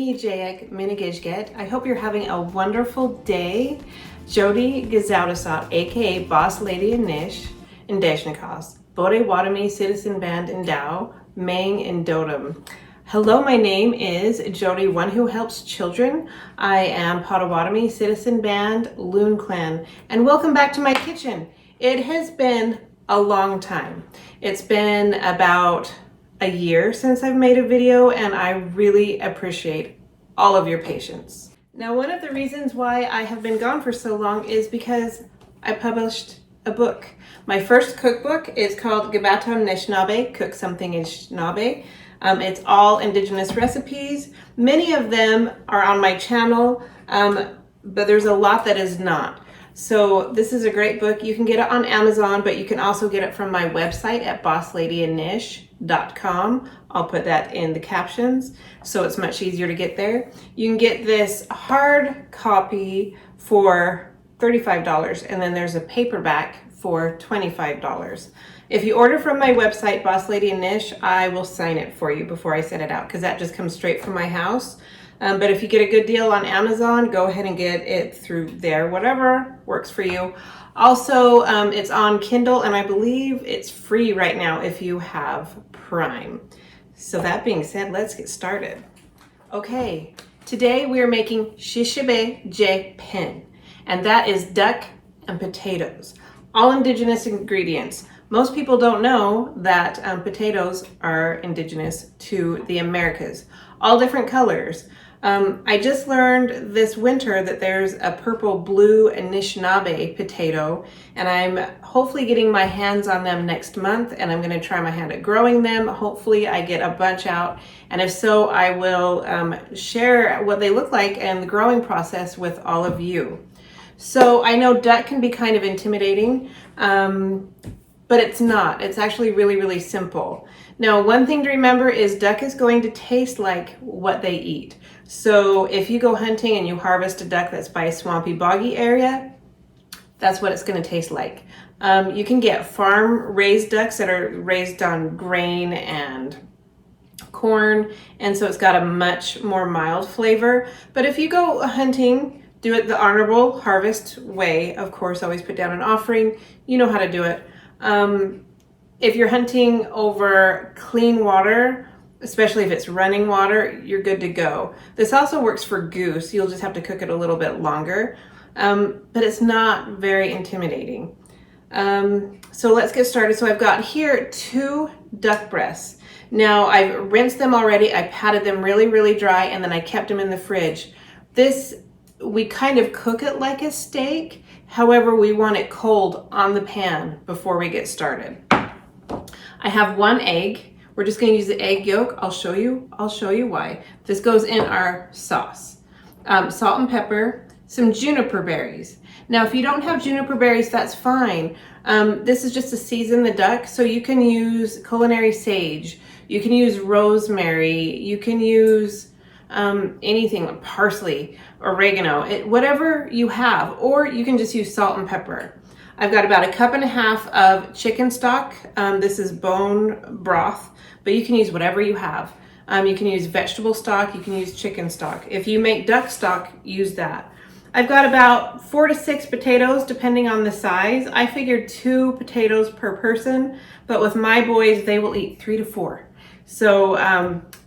Ami Jayek Minigizget. I hope you're having a wonderful day. Jody Gazautasat, aka BossLady Anish, in Dashnikos, Bode Wadami Citizen Band in Dao, Mang in Dodom. Hello, my name is Jody, one who helps children. I am Potawatomi Citizen Band Loon Clan, and welcome back to my kitchen. It has been a long time. It's been about a year since I've made a video, and I really appreciate all of your patience. Now, one of the reasons why I have been gone for so long is because I published a book. My first cookbook is called Gabato Neshnabe, Cook Something in Shnabe. It's all indigenous recipes. Many of them are on my channel, but there's a lot that is not. So this is a great book. You can get it on Amazon, but you can also get it from my website at BossLadyAnish.com. I'll put that in the captions, so it's much easier to get there. You can get this hard copy for $35, and then there's a paperback for $25. If you order from my website, BossLady Anish, I will sign it for you before I send it out, because that just comes straight from my house. But if you get a good deal on Amazon, go ahead and get it through there, whatever works for you. Also, it's on Kindle, and I believe it's free right now if you have Prime. So that being said, let's get started. Okay, today we are making Shishibé J Pen, and that is duck and potatoes, all indigenous ingredients. Most people don't know that potatoes are indigenous to the Americas, all different colors. I just learned this winter that there's a purple blue Anishinaabe potato, and I'm hopefully getting my hands on them next month, and I'm going to try my hand at growing them. Hopefully I get a bunch out, and if so, I will share what they look like and the growing process with all of you. So I know duck can be kind of intimidating, but it's not. It's actually really, really simple. Now, one thing to remember is duck is going to taste like what they eat. So if you go hunting and you harvest a duck that's by a swampy, boggy area, that's what it's going to taste like. You can get farm-raised ducks that are raised on grain and corn, and so it's got a much more mild flavor. But if you go hunting, do it the honorable harvest way. Of course, always put down an offering. You know how to do it. If you're hunting over clean water, especially if it's running water, you're good to go. This also works for goose. You'll just have to cook it a little bit longer, but it's not very intimidating. So let's get started. So I've got here 2 duck breasts. Now I've rinsed them already. I patted them really, really dry, and then I kept them in the fridge. We kind of cook it like a steak. However, we want it cold on the pan before we get started. I have 1 egg. We're just going to use the egg yolk. I'll show you why. This goes in our sauce. Salt and pepper, some juniper berries. Now, if you don't have juniper berries, that's fine. This is just to season the duck, so you can use culinary sage. You can use rosemary. You can use anything like parsley, oregano, whatever you have, or you can just use salt and pepper. I've got about 1.5 cups of chicken stock. This is bone broth, but you can use whatever you have. You can use vegetable stock, you can use chicken stock. If you make duck stock, use that. I've got about 4 to 6 potatoes, depending on the size. I figured 2 potatoes per person, but with my boys, they will eat 3 to 4. So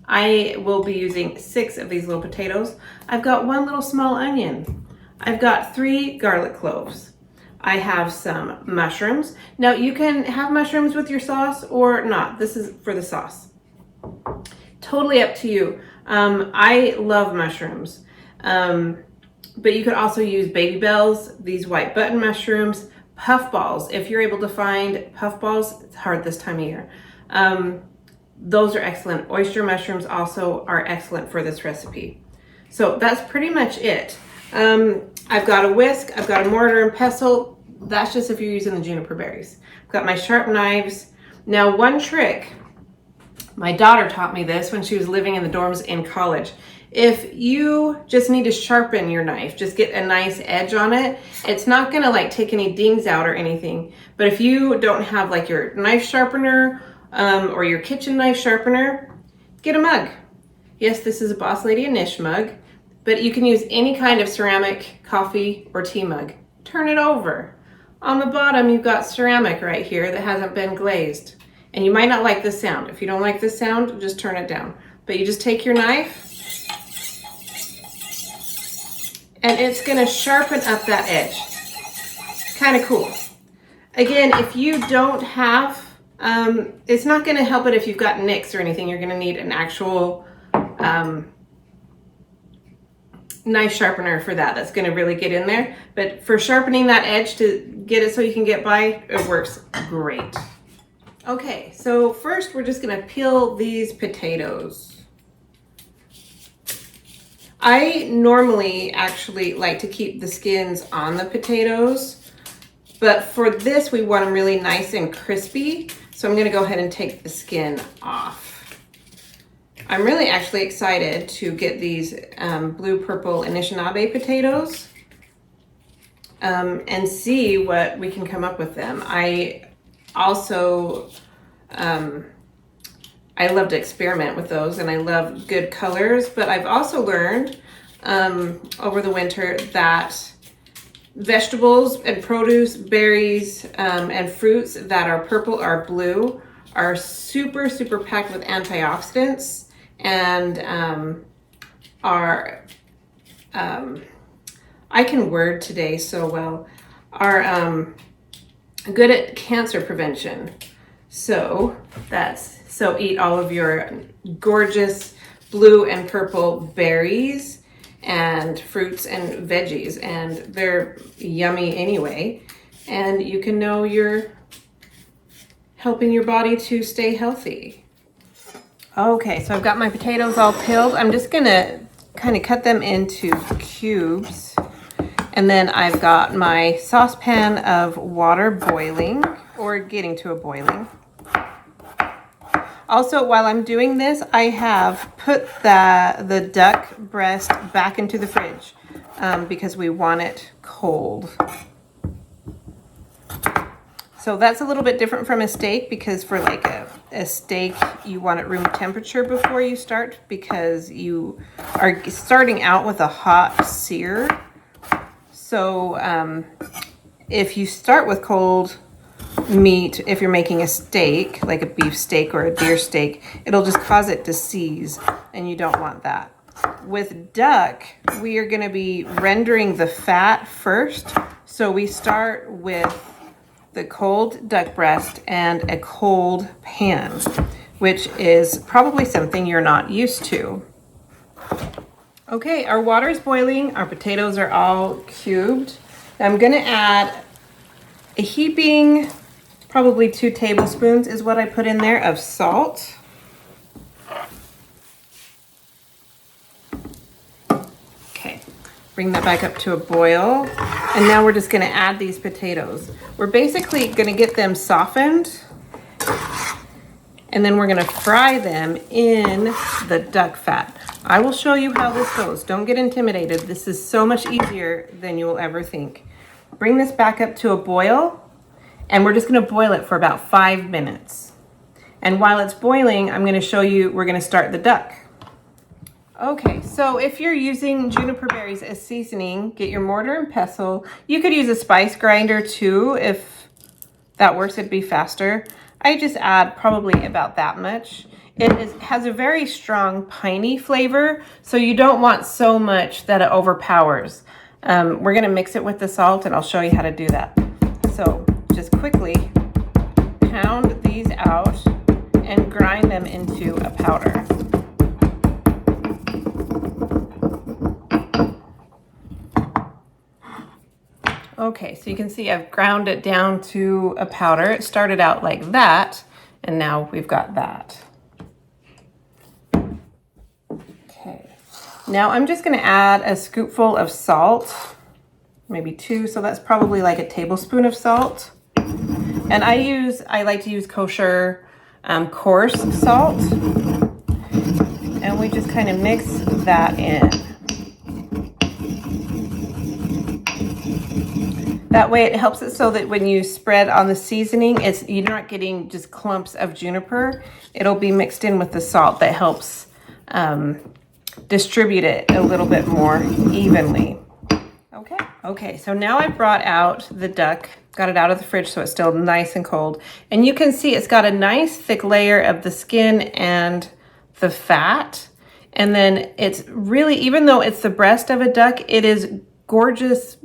I will be using 6 of these little potatoes. I've got 1 little small onion. I've got 3 garlic cloves. I have some mushrooms. Now you can have mushrooms with your sauce or not. This is for the sauce. Totally up to you. I love mushrooms. But you could also use baby bells, these white button mushrooms, puffballs. If you're able to find puffballs, it's hard this time of year. Those are excellent. Oyster mushrooms also are excellent for this recipe. So that's pretty much it. I've got a whisk, I've got a mortar and pestle. That's just if you're using the juniper berries. I've got my sharp knives. Now, one trick, my daughter taught me this when she was living in the dorms in college. If you just need to sharpen your knife, just get a nice edge on it, it's not gonna like take any dings out or anything. But if you don't have like your knife sharpener or your kitchen knife sharpener, get a mug. Yes, this is a BossLady Anish mug, but you can use any kind of ceramic coffee or tea mug. Turn it over. On the bottom, you've got ceramic right here that hasn't been glazed. And you might not like the sound. If you don't like the sound, just turn it down. But you just take your knife, and it's gonna sharpen up that edge. Kind of cool. Again, if you don't have, it's not gonna help it if you've got nicks or anything. You're gonna need an actual knife sharpener for that. That's gonna really get in there. But for sharpening that edge to get it so you can get by, it works great. Okay, so first we're just gonna peel these potatoes. I normally actually like to keep the skins on the potatoes, but for this we want them really nice and crispy. So I'm gonna go ahead and take the skin off. I'm really actually excited to get these blue-purple Anishinaabe potatoes and see what we can come up with them. I also, I love to experiment with those, and I love good colors, but I've also learned over the winter that vegetables and produce, berries, and fruits that are purple or blue are super, super packed with antioxidants and are, I can word today so well, are good at cancer prevention. So eat all of your gorgeous blue and purple berries and fruits and veggies, and they're yummy anyway. And you can know you're helping your body to stay healthy. Okay, so I've got my potatoes all peeled. I'm just gonna kind of cut them into cubes. And then I've got my saucepan of water boiling, or getting to a boiling. Also, while I'm doing this, I have put the duck breast back into the fridge because we want it cold. So that's a little bit different from a steak, because for like a steak, you want it room temperature before you start, because you are starting out with a hot sear. So if you start with cold meat, if you're making a steak, like a beef steak or a deer steak, it'll just cause it to seize, and you don't want that. With duck, we are gonna be rendering the fat first. So we start with the cold duck breast and a cold pan, which is probably something you're not used to. Okay, our water is boiling. Our potatoes are all cubed. I'm gonna add a heaping, probably 2 tablespoons is what I put in there, of salt. Okay, bring that back up to a boil. And now we're just gonna add these potatoes. We're basically gonna get them softened, and then we're gonna fry them in the duck fat. I will show you how this goes. Don't get intimidated. This is so much easier than you will ever think. Bring this back up to a boil, and we're just gonna boil it for about 5 minutes. And while it's boiling, I'm gonna show you, we're gonna start the duck. Okay, so if you're using juniper berries as seasoning, get your mortar and pestle. You could use a spice grinder too, if that works, it'd be faster. I just add probably about that much. Has a very strong piney flavor, so you don't want so much that it overpowers. We're gonna mix it with the salt, and I'll show you how to do that. So just quickly pound these out and grind them into a powder. Okay, so you can see I've ground it down to a powder. It started out like that, and now we've got that. Okay, now I'm just gonna add a scoopful of salt, maybe 2, so that's probably like a tablespoon of salt. And I like to use kosher coarse salt, and we just kind of mix that in. That way it helps it so that when you spread on the seasoning, you're not getting just clumps of juniper. It'll be mixed in with the salt that helps distribute it a little bit more evenly. Okay, so now I brought out the duck, got it out of the fridge so it's still nice and cold. And you can see it's got a nice thick layer of the skin and the fat. And then it's really, even though it's the breast of a duck, it is gorgeous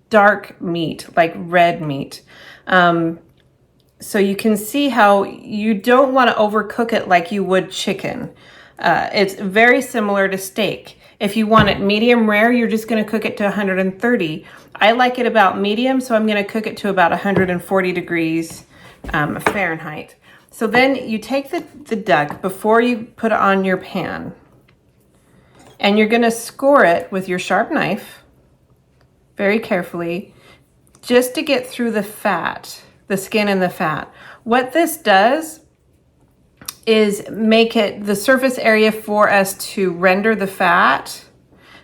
dark meat, like red meat. So you can see how you don't want to overcook it like you would chicken. It's very similar to steak. If you want it medium rare, you're just going to cook it to 130. I like it about medium, so I'm going to cook it to about 140 degrees Fahrenheit. So then you take the duck before you put it on your pan, and you're going to score it with your sharp knife very carefully, just to get through the fat, the skin and the fat. What this does is make it the surface area for us to render the fat.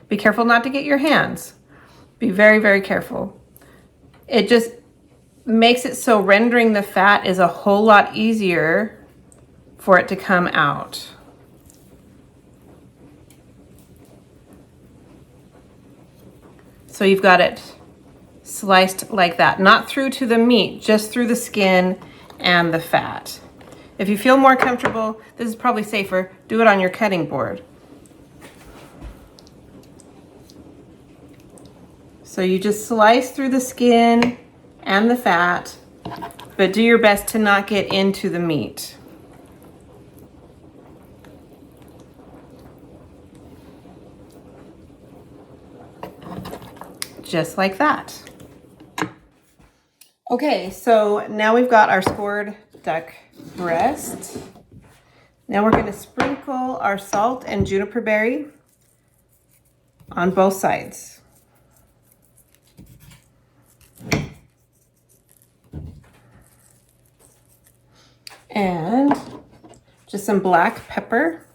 Be careful not to get your hands. Be very, very careful. It just makes it so rendering the fat is a whole lot easier for it to come out. So you've got it sliced like that, not through to the meat, just through the skin and the fat. If you feel more comfortable, this is probably safer, do it on your cutting board. So you just slice through the skin and the fat, but do your best to not get into the meat. Just like that. Okay, so now we've got our scored duck breast. Now we're going to sprinkle our salt and juniper berry on both sides. And just some black pepper.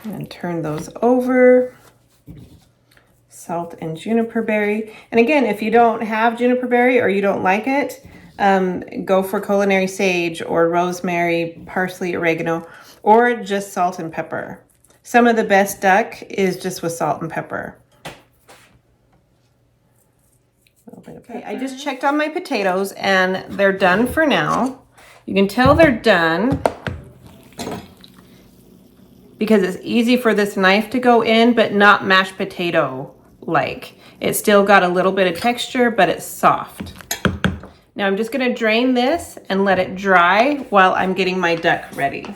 And turn those over. Salt and juniper berry. And again, if you don't have juniper berry or you don't like it, go for culinary sage or rosemary, parsley, oregano, or just salt and pepper. Some of the best duck is just with salt and pepper. Okay, I just checked on my potatoes and they're done for now. You can tell they're done because it's easy for this knife to go in, but not mashed potato like. It's still got a little bit of texture, but it's soft. Now I'm just gonna drain this and let it dry while I'm getting my duck ready.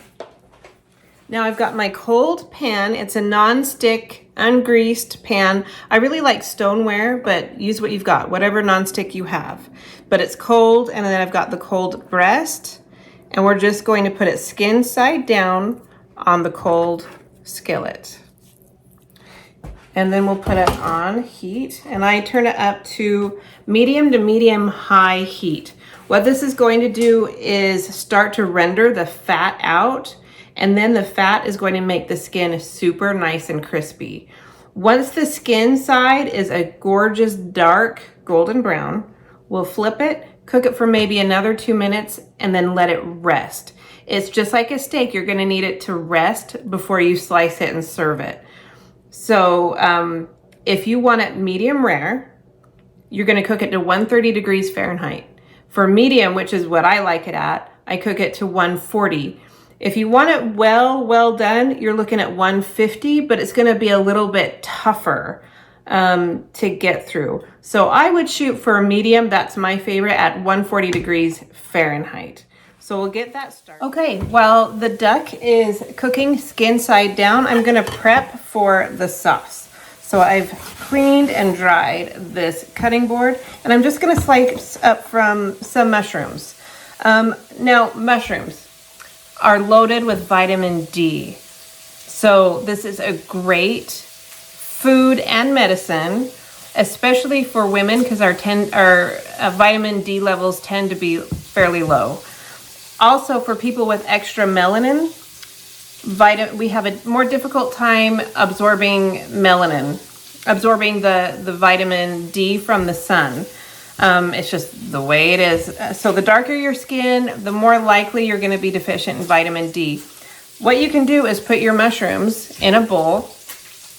Now I've got my cold pan. It's a non-stick, ungreased pan. I really like stoneware, but use what you've got, whatever non-stick you have. But it's cold, and then I've got the cold breast, and we're just going to put it skin side down on the cold skillet. And then we'll put it on heat, and I turn it up to medium high heat. What this is going to do is start to render the fat out, and then the fat is going to make the skin super nice and crispy. Once the skin side is a gorgeous dark golden brown, we'll flip it, cook it for maybe another 2 minutes, and then let it rest. It's just like a steak. You're gonna need it to rest before you slice it and serve it. So if you want it medium rare, you're gonna cook it to 130 degrees Fahrenheit. For medium, which is what I like it at, I cook it to 140. If you want it well done, you're looking at 150, but it's gonna be a little bit tougher to get through. So I would shoot for a medium, that's my favorite, at 140 degrees Fahrenheit. So we'll get that started. Okay, while the duck is cooking skin side down, I'm gonna prep for the sauce. So I've cleaned and dried this cutting board, and I'm just gonna slice up from some mushrooms. Now, mushrooms are loaded with vitamin D. So this is a great food and medicine, especially for women, because our vitamin D levels tend to be fairly low. Also, for people with extra melanin, we have a more difficult time absorbing melanin, absorbing the vitamin D from the sun. It's just the way it is. So the darker your skin, the more likely you're going to be deficient in vitamin D. What you can do is put your mushrooms in a bowl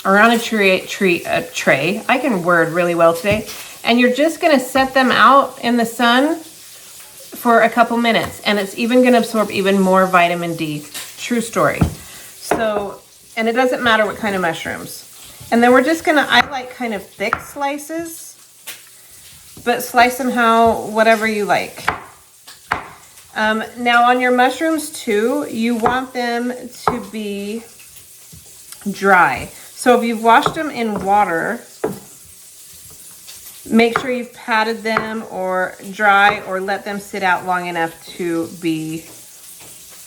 or on a tray. I can word really well today. And you're just going to set them out in the sun for a couple minutes, and it's even going to absorb even more vitamin D. True story. So, and it doesn't matter what kind of mushrooms. And then we're just going to, I like kind of thick slices, but slice them whatever you like. Now on your mushrooms too, you want them to be dry. So if you've washed them in water, make sure you've patted them or dry, or let them sit out long enough to be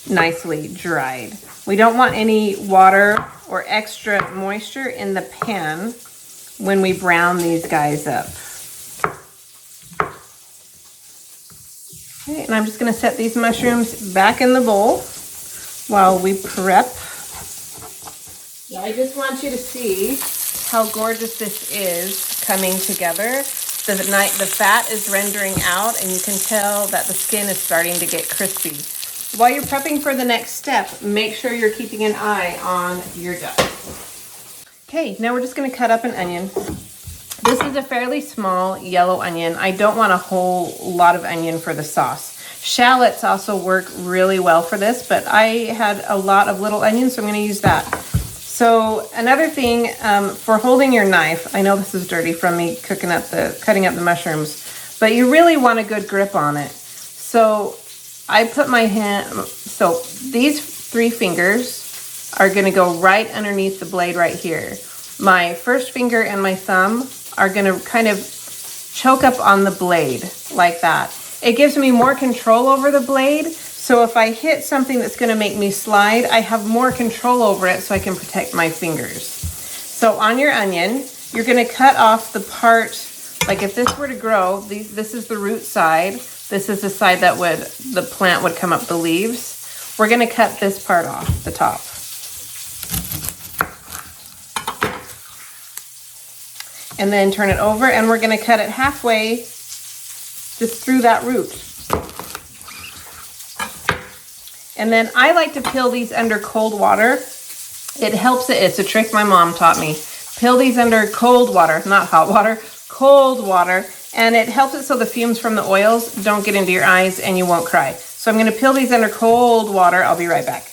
nicely dried. We don't want any water or extra moisture in the pan when we brown these guys up. Okay, and I'm just going to set these mushrooms back in the bowl while we prep. I just want you to see how gorgeous this is coming together. The fat is rendering out, and you can tell that the skin is starting to get crispy. While you're prepping for the next step, make sure you're keeping an eye on your duck. Okay, now we're just going to cut up an onion. This is a fairly small yellow onion. I don't want a whole lot of onion for the sauce. Shallots also work really well for this, but I had a lot of little onions, so I'm going to use that. So another thing for holding your knife, I know this is dirty from me cutting up the mushrooms, but you really want a good grip on it. So I put my hand, so these 3 fingers are going to go right underneath the blade right here. My first finger and my thumb are going to kind of choke up on the blade like that. It gives me more control over the blade. So if I hit something that's going to make me slide, I have more control over it so I can protect my fingers. So on your onion, you're going to cut off the part, like if this were to grow, this is the root side. This is the side that the plant would come up the leaves. We're going to cut this part off, the top. And then turn it over, and we're going to cut it halfway just through that root. And then I like to peel these under cold water. It helps it. It's a trick my mom taught me. Peel these under cold water, not hot water, cold water. And it helps it so the fumes from the oils don't get into your eyes and you won't cry. So I'm going to peel these under cold water. I'll be right back.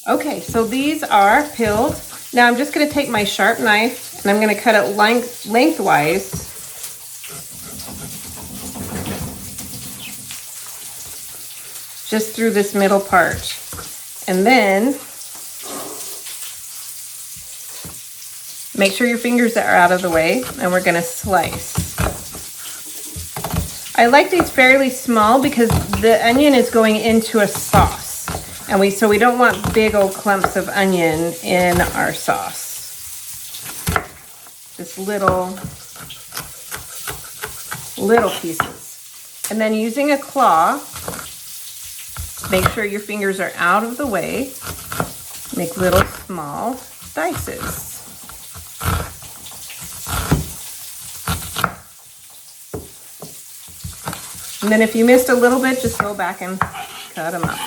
Okay, so these are peeled. Now I'm just going to take my sharp knife and I'm going to cut it lengthwise. Just through this middle part. And then make sure your fingers are out of the way, and we're gonna slice. I like these fairly small because the onion is going into a sauce. And so we don't want big old clumps of onion in our sauce. Just little pieces. And then using a claw, make sure your fingers are out of the way. Make little small dices. And then if you missed a little bit, just go back and cut them up.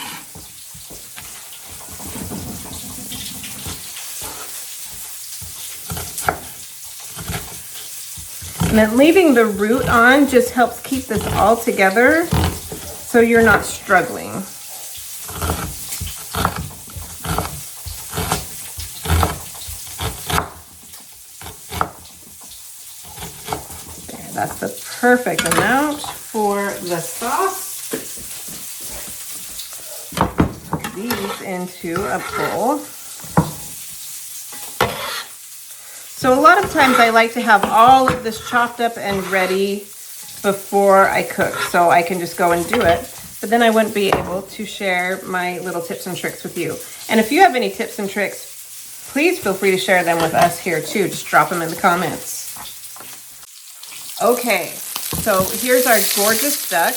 And then leaving the root on just helps keep this all together so you're not struggling. There, that's the perfect amount for the sauce. Put these into a bowl. So a lot of times I like to have all of this chopped up and ready before I cook, so I can just go and do it. But then I wouldn't be able to share my little tips and tricks with you. And if you have any tips and tricks, please feel free to share them with us here too. Just drop them in the comments. Okay, so here's our gorgeous duck.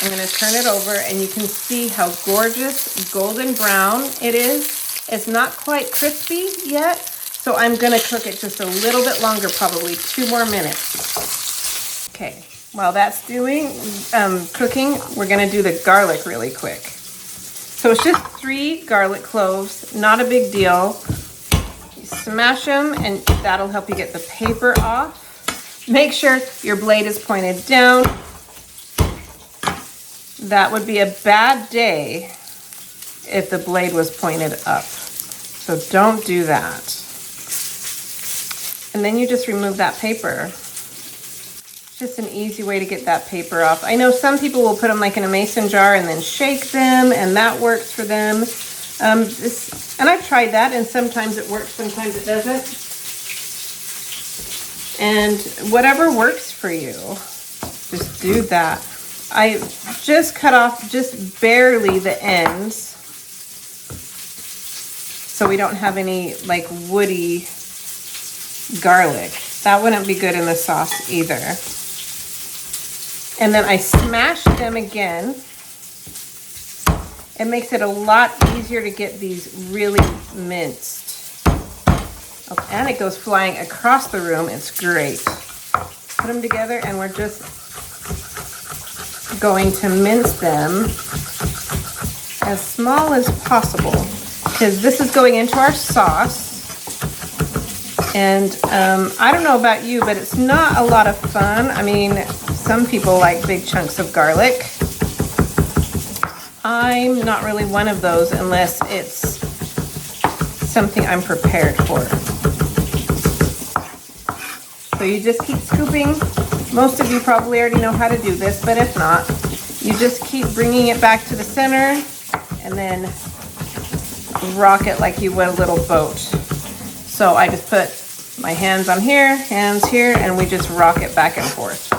I'm going to turn it over and you can see how gorgeous golden brown it is. It's not quite crispy yet, so I'm going to cook it just a little bit longer, probably 2 more minutes. Okay, while that's cooking, we're gonna do the garlic really quick. So it's just 3 garlic cloves, not a big deal. You smash them and that'll help you get the paper off. Make sure your blade is pointed down. That would be a bad day if the blade was pointed up. So don't do that. And then you just remove that paper. Just an easy way to get that paper off. I know some people will put them like in a mason jar and then shake them, and that works for them. And I've tried that, and sometimes it works, sometimes it doesn't. And whatever works for you, just do that. I just cut off just barely the ends, so we don't have any like woody garlic. That wouldn't be good in the sauce either. And then I smash them again. It makes it a lot easier to get these really minced. Oh, and it goes flying across the room. It's great. Put them together and we're just going to mince them as small as possible because this is going into our sauce. And I don't know about you, but it's not a lot of fun. I mean, some people like big chunks of garlic. I'm not really one of those unless it's something I'm prepared for. So you just keep scooping. Most of you probably already know how to do this, but if not, you just keep bringing it back to the center and then rock it like you would a little boat. So I just put my hands on here, hands here, and we just rock it back and forth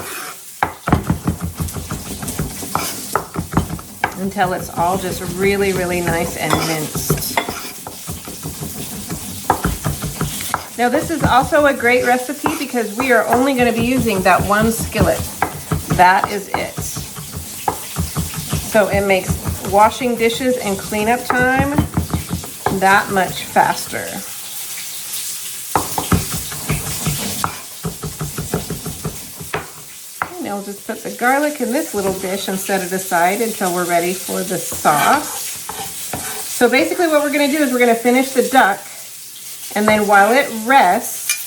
until it's all just really, really nice and minced. Now this is also a great recipe because we are only going to be using that one skillet. That is it. So it makes washing dishes and cleanup time that much faster. I'll just put the garlic in this little dish and set it aside until we're ready for the sauce. So basically what we're going to do is we're going to finish the duck, and then while it rests,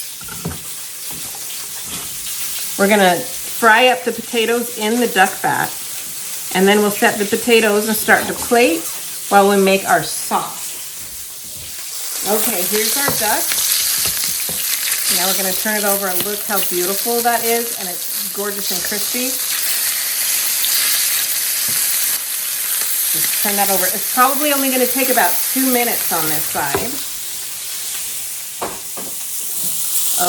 we're going to fry up the potatoes in the duck fat, and then we'll set the potatoes and start to plate while we make our sauce. Okay, here's our duck. Now we're going to turn it over and look how beautiful that is, and it's gorgeous and crispy. Just turn that over. It's probably only going to take about 2 minutes on this side.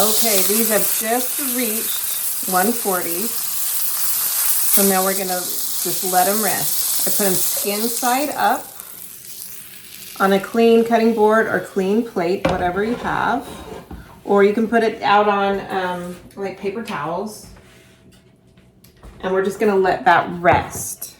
Okay, these have just reached 140. So now we're going to just let them rest. I put them skin side up on a clean cutting board or clean plate, whatever you have. Or you can put it out on like paper towels. And we're just gonna let that rest.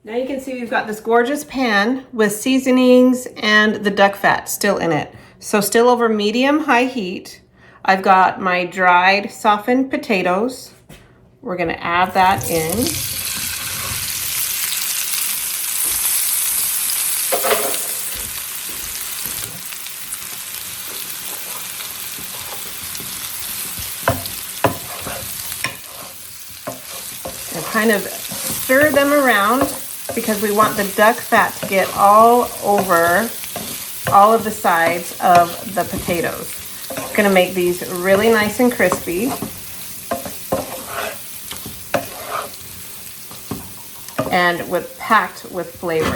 Now you can see we've got this gorgeous pan with seasonings and the duck fat still in it. So still over medium-high heat. I've got my dried softened potatoes. We're gonna add that in. Kind of stir them around because we want the duck fat to get all over all of the sides of the potatoes. It's going to make these really nice and crispy. And packed with flavor.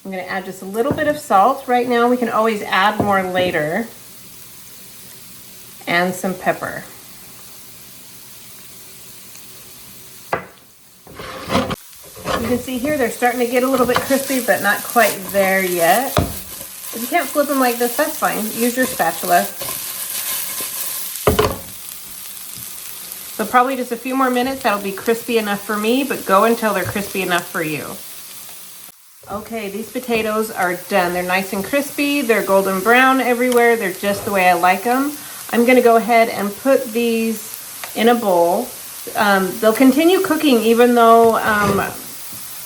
I'm going to add just a little bit of salt right now. We can always add more later. And some pepper. You can see here they're starting to get a little bit crispy, but not quite there yet. If you can't flip them like this, that's fine. Use your spatula. So probably just a few more minutes. That'll be crispy enough for me, but go until they're crispy enough for you. Okay, these potatoes are done. They're nice and crispy. They're golden brown everywhere. They're just the way I like them. I'm going to go ahead and put these in a bowl. They'll continue cooking even though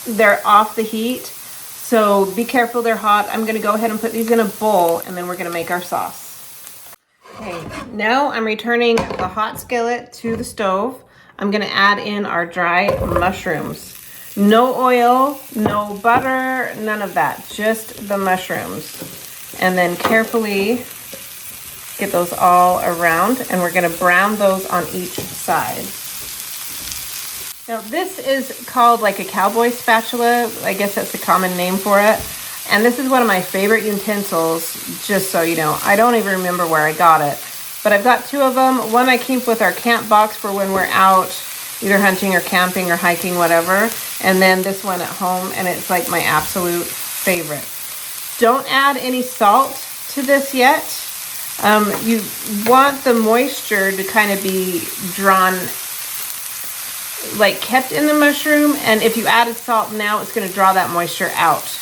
they're off the heat. So be careful, they're hot. I'm gonna go ahead and put these in a bowl and then we're gonna make our sauce. Okay, now I'm returning the hot skillet to the stove. I'm gonna add in our dry mushrooms. No oil, no butter, none of that, just the mushrooms. And then carefully get those all around, and we're gonna brown those on each side. Now this is called like a cowboy spatula. I guess that's the common name for it. And this is one of my favorite utensils, just so you know. I don't even remember where I got it, but I've got two of them. One I keep with our camp box for when we're out, either hunting or camping or hiking, whatever. And then this one at home, and it's like my absolute favorite. Don't add any salt to this yet. You want the moisture to kind of be drawn, like kept in the mushroom, and if you added salt now, it's going to draw that moisture out,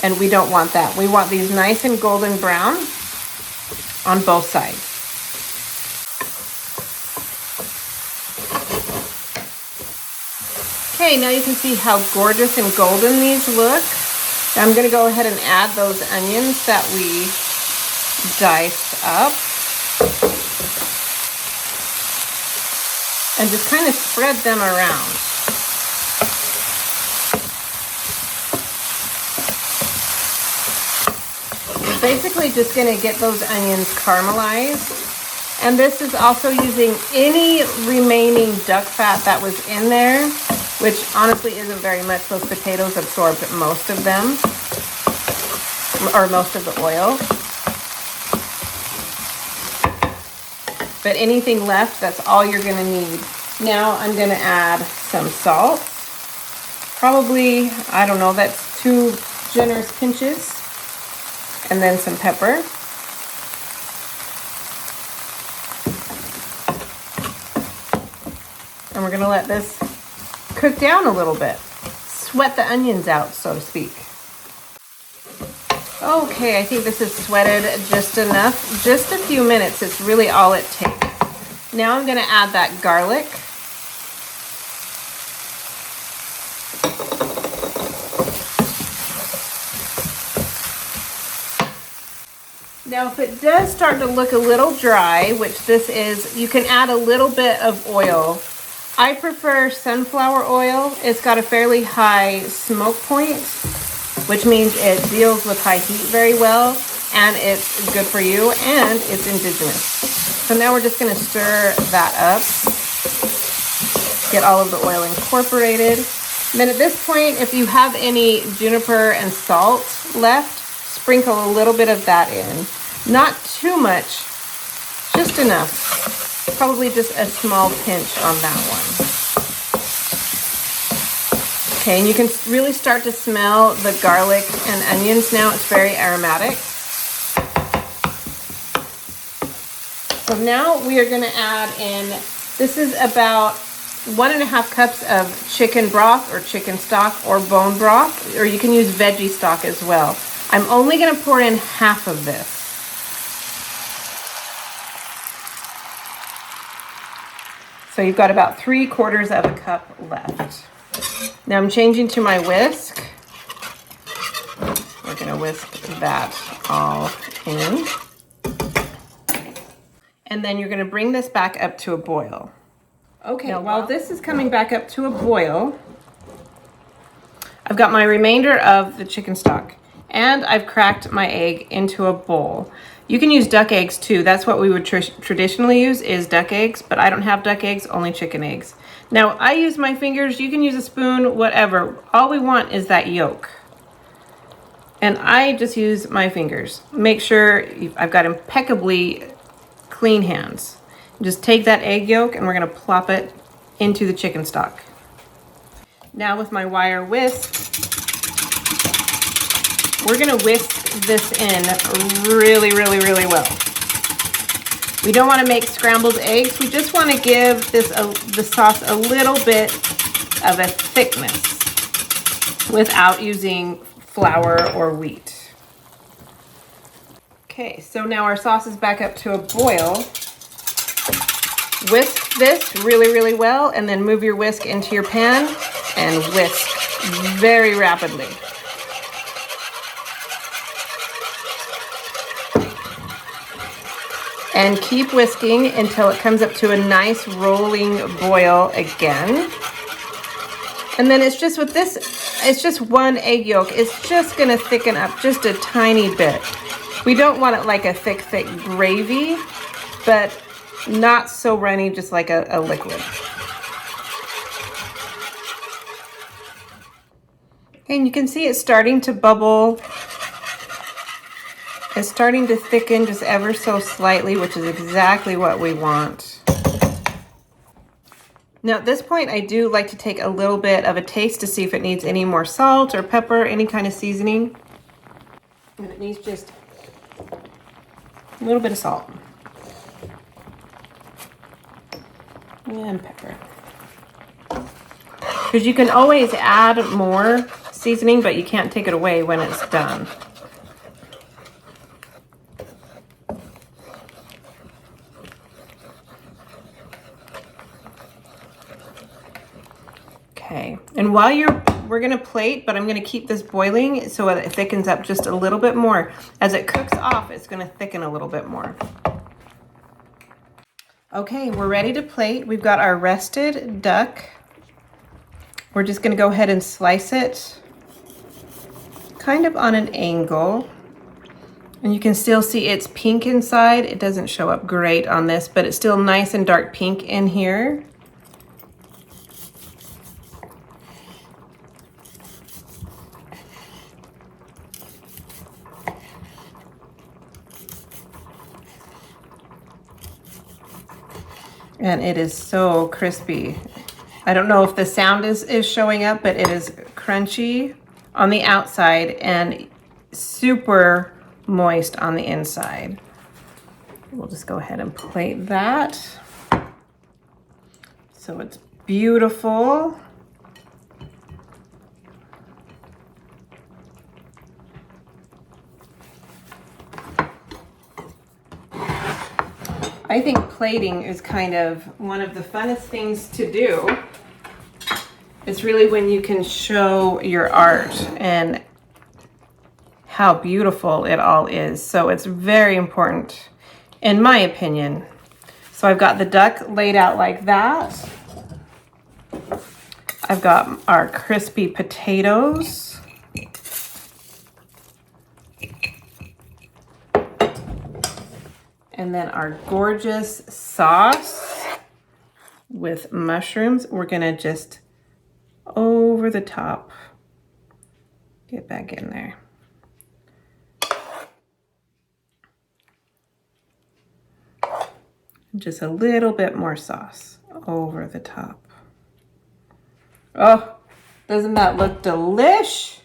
and we don't want that. We want these nice and golden brown on both sides. Okay, now you can see how gorgeous and golden these look. Now I'm going to go ahead and add those onions that we diced up. And just kind of spread them around. We're basically just going to get those onions caramelized. And this is also using any remaining duck fat that was in there, which honestly isn't very much. Those potatoes absorbed most of them, or most of the oil. But anything left, that's all you're gonna need. Now I'm gonna add some salt. Probably, I don't know, that's 2 generous pinches. And then some pepper. And we're gonna let this cook down a little bit. Sweat the onions out, so to speak. Okay, I think this is sweated just enough. Just a few minutes, it's really all it takes. Now I'm gonna add that garlic. Now if it does start to look a little dry, which this is, you can add a little bit of oil. I prefer sunflower oil. It's got a fairly high smoke point, which means it deals with high heat very well, and it's good for you, and it's indigenous. So now we're just gonna stir that up, get all of the oil incorporated. And then at this point, if you have any juniper and salt left, sprinkle a little bit of that in. Not too much, just enough. Probably just a small pinch on that one. Okay, and you can really start to smell the garlic and onions now. It's very aromatic. So now we are gonna add in, this is about 1.5 cups of chicken broth or chicken stock or bone broth, or you can use veggie stock as well. I'm only gonna pour in half of this. So you've got about 3/4 of a cup left. Now I'm changing to my whisk. We're gonna whisk that all in. And then you're gonna bring this back up to a boil. Okay, now while this is coming back up to a boil, I've got my remainder of the chicken stock, and I've cracked my egg into a bowl. You can use duck eggs too. That's what we would traditionally use, is duck eggs, but I don't have duck eggs, only chicken eggs. Now I use my fingers, you can use a spoon, whatever. All we want is that yolk. And I just use my fingers. Make sure I've got impeccably clean hands. Just take that egg yolk and we're gonna plop it into the chicken stock. Now with my wire whisk, we're gonna whisk this in really, really, really well. We don't wanna make scrambled eggs. We just wanna give this the sauce a little bit of a thickness without using flour or wheat. Okay, so now our sauce is back up to a boil. Whisk this really, really well, and then move your whisk into your pan and whisk very rapidly. And keep whisking until it comes up to a nice rolling boil again. And then it's just with this, it's just one egg yolk. It's just gonna thicken up just a tiny bit. We don't want it like a thick, thick gravy, but not so runny, just like a liquid. And you can see it's starting to bubble. It's starting to thicken just ever so slightly, which is exactly what we want. Now at this point, I do like to take a little bit of a taste to see if it needs any more salt or pepper, any kind of seasoning. And it needs just a little bit of salt. And pepper. Because you can always add more seasoning, but you can't take it away when it's done. Okay, and while we're gonna plate, but I'm gonna keep this boiling so it thickens up just a little bit more. As it cooks off, it's gonna thicken a little bit more. Okay, we're ready to plate. We've got our rested duck. We're just gonna go ahead and slice it kind of on an angle. And you can still see it's pink inside. It doesn't show up great on this, but it's still nice and dark pink in here. And it is so crispy. I don't know if the sound is showing up, but it is crunchy on the outside and super moist on the inside. We'll just go ahead and plate that. So it's beautiful. I think plating is kind of one of the funnest things to do. It's really when you can show your art and how beautiful it all is. So it's very important, in my opinion. So I've got the duck laid out like that. I've got our crispy potatoes. And then our gorgeous sauce with mushrooms. We're gonna just over the top, get back in there. Just a little bit more sauce over the top. Oh, doesn't that look delish?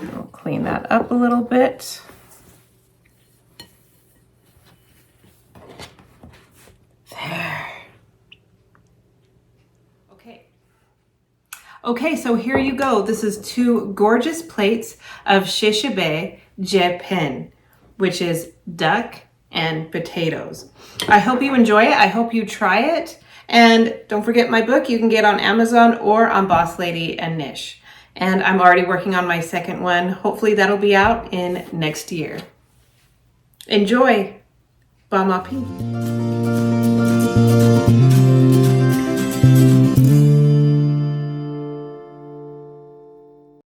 We'll clean that up a little bit. There. Okay, so here you go. This is 2 gorgeous plates of Shishibé Jepin, which is duck and potatoes. I hope you enjoy it. I hope you try it. And don't forget my book you can get on Amazon or on BossLady and Anish. And I'm already working on my second one. Hopefully that'll be out in next year. Enjoy. Bon appetit.